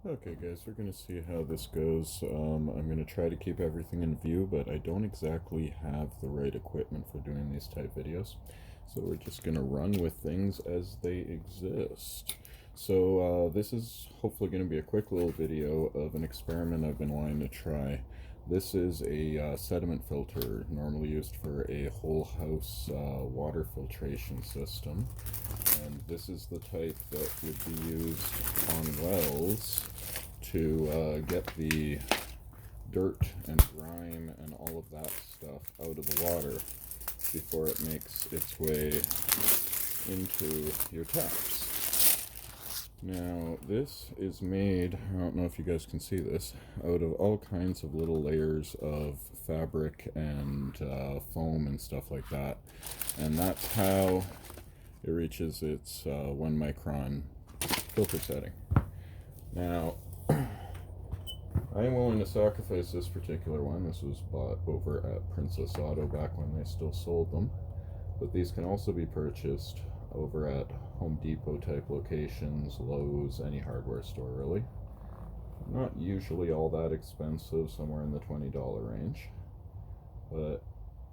Okay guys, we're going to see how this goes. I'm going to try to keep everything in view, but I don't exactly have the right equipment for doing these type videos. So we're just going to run with things as they exist. So this is hopefully going to be a quick little video of an experiment I've been wanting to try. This is a sediment filter normally used for a whole house water filtration system. And this is the type that would be used on wells to get the dirt and grime and all of that stuff out of the water before it makes its way into your taps. Now this is made, I don't know if you guys can see this, out of all kinds of little layers of fabric and foam and stuff like that, and that's how it reaches its 1 micron filter setting. Now I am willing to sacrifice this particular one. This was bought over at Princess Auto back when they still sold them, but these can also be purchased over at Home Depot type locations, Lowe's, any hardware store really. Not usually all that expensive, somewhere in the $20 range, but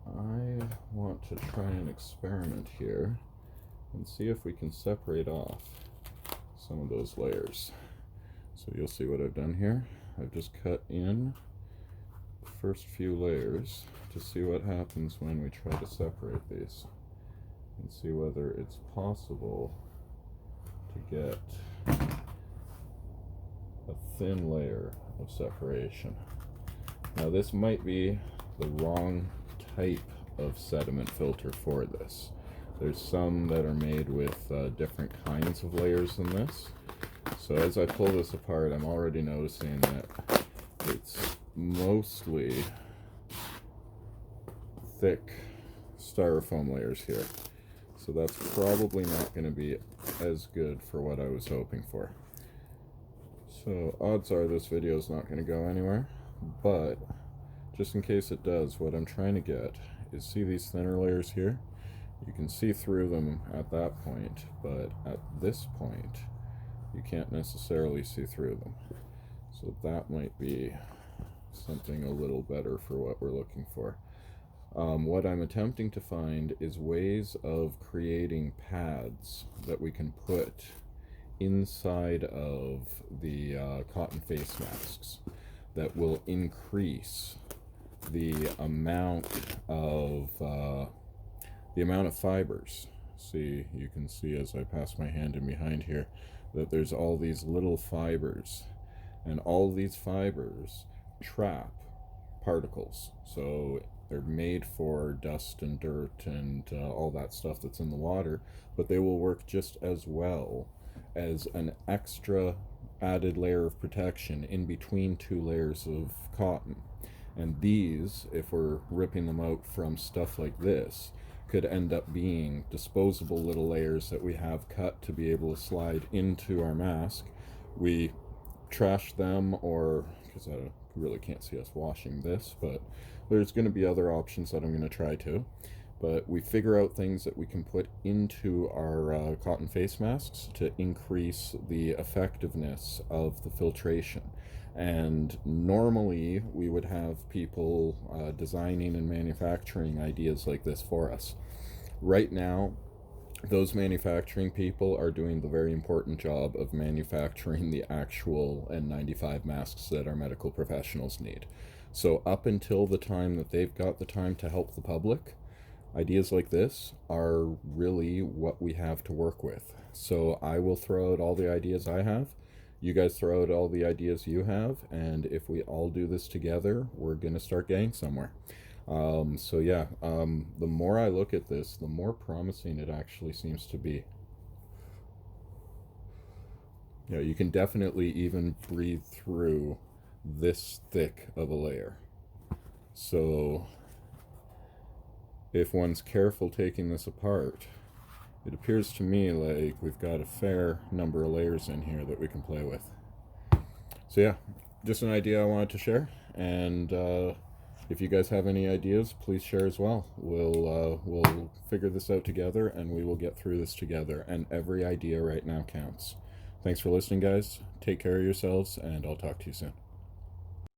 I want to try an experiment here and see if we can separate off some of those layers. So you'll see what I've done here. I've just cut in the first few layers to see what happens when we try to separate these and see whether it's possible to get a thin layer of separation. Now this might be the wrong type of sediment filter for this. There's some that are made with different kinds of layers than this. So as I pull this apart, I'm already noticing that it's mostly thick styrofoam layers here. So that's probably not going to be as good for what I was hoping for. So odds are this video is not going to go anywhere, but just in case it does, what I'm trying to get is, see these thinner layers here? You can see through them at that point, but at this point you can't necessarily see through them. So that might be something a little better for what we're looking for. What I'm attempting to find is ways of creating pads that we can put inside of the cotton face masks that will increase the amount of fibers. See, you can see as I pass my hand in behind here that there's all these little fibers, and all these fibers trap particles. So they're made for dust and dirt and all that stuff that's in the water, but they will work just as well as an extra added layer of protection in between 2 layers of cotton. And these, if we're ripping them out from stuff like this, could end up being disposable little layers that we have cut to be able to slide into our mask. We trash them, or because I really can't see us washing this, but there's going to be other options that I'm going to try to. But we figure out things that we can put into our cotton face masks to increase the effectiveness of the filtration. And normally we would have people designing and manufacturing ideas like this for us. Right now, those manufacturing people are doing the very important job of manufacturing the actual N95 masks that our medical professionals need. So up until the time that they've got the time to help the public, ideas like this are really what we have to work with. So I will throw out all the ideas I have. You guys throw out all the ideas you have, and if we all do this together, we're going to start getting somewhere. So yeah, the more I look at this, the more promising it actually seems to be. Yeah, you can definitely even breathe through this thick of a layer. So if one's careful taking this apart, it appears to me like we've got a fair number of layers in here that we can play with. So yeah, just an idea I wanted to share, and if you guys have any ideas, please share as well. We'll figure this out together, and we will get through this together, and every idea right now counts. Thanks for listening, guys. take care of yourselves, and I'll talk to you soon.